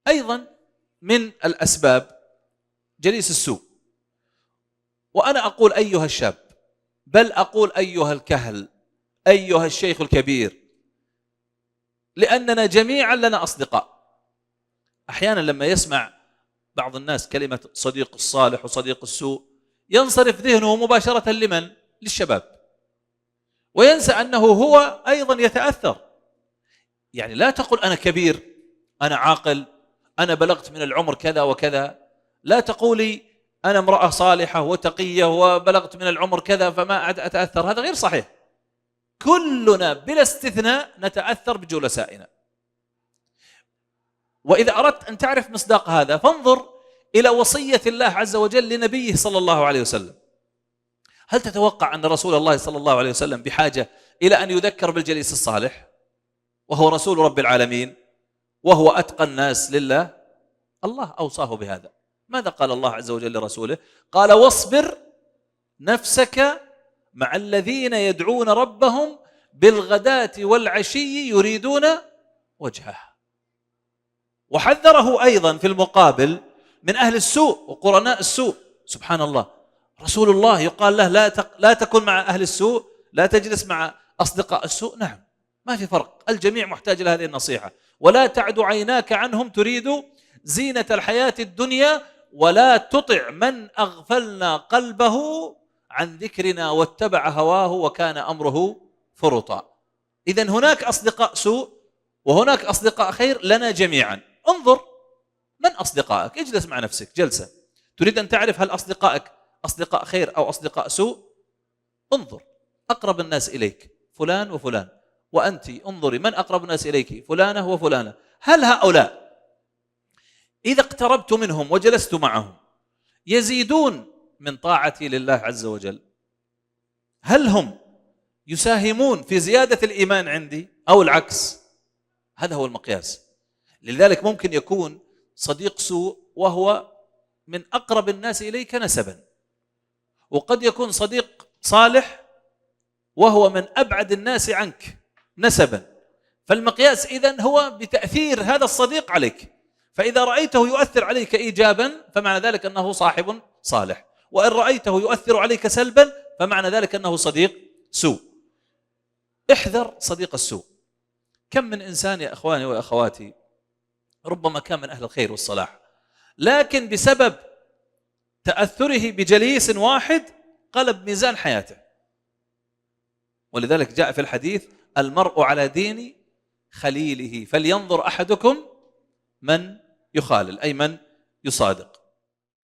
أيضا من الأسباب جليس السوء. وأنا أقول أيها الشاب، بل أقول أيها الكهل، أيها الشيخ الكبير، لأننا جميعا لنا أصدقاء. أحيانا لما يسمع بعض الناس كلمة صديق الصالح وصديق السوء ينصرف ذهنه مباشرة لمن؟ للشباب، وينسى أنه هو أيضا يتأثر. يعني لا تقل أنا كبير، أنا عاقل، أنا بلغت من العمر كذا وكذا. لا تقولي أنا امرأة صالحة وتقية وبلغت من العمر كذا فما أتأثر. هذا غير صحيح. كلنا بلا استثناء نتأثر بجلسائنا. وإذا أردت أن تعرف مصداق هذا فانظر إلى وصية الله عز وجل لنبيه صلى الله عليه وسلم. هل تتوقع أن رسول الله صلى الله عليه وسلم بحاجة إلى أن يذكر بالجليس الصالح وهو رسول رب العالمين وهو أتقى الناس لله؟ الله أوصاه بهذا. ماذا قال الله عز وجل لرسوله؟ قال واصبر نفسك مع الذين يدعون ربهم بالغداة والعشي يريدون وجهه. وحذره أيضا في المقابل من أهل السوء وقرناء السوء. سبحان الله، رسول الله يقال له لا تكن مع أهل السوء، لا تجلس مع أصدقاء السوء. نعم، ما في فرق، الجميع محتاج لهذه النصيحة. ولا تعد عيناك عنهم تريد زينة الحياة الدنيا ولا تطع من أغفلنا قلبه عن ذكرنا واتبع هواه وكان أمره فرطا. إذن هناك أصدقاء سوء وهناك أصدقاء خير لنا جميعا. انظر من أصدقائك، اجلس مع نفسك جلسة. تريد أن تعرف هل أصدقائك أصدقاء خير أو أصدقاء سوء؟ انظر أقرب الناس إليك فلان وفلان، وأنت انظري من أقرب الناس إليك فلانة وفلانة. هل هؤلاء إذا اقتربت منهم وجلست معهم يزيدون من طاعتي لله عز وجل؟ هل هم يساهمون في زيادة الإيمان عندي أو العكس؟ هذا هو المقياس. لذلك ممكن يكون صديق سوء وهو من أقرب الناس إليك نسبا، وقد يكون صديق صالح وهو من أبعد الناس عنك نسبا. فالمقياس إذن هو بتأثير هذا الصديق عليك. فإذا رأيته يؤثر عليك إيجابا فمعنى ذلك أنه صاحب صالح، وإن رأيته يؤثر عليك سلبا فمعنى ذلك أنه صديق سوء. احذر صديق السوء. كم من إنسان يا أخواني وأخواتي ربما كان من أهل الخير والصلاح، لكن بسبب تأثره بجليس واحد قلب ميزان حياته. ولذلك جاء في الحديث المرء على دين خليله فلينظر أحدكم من يخالل، أي من يصادق.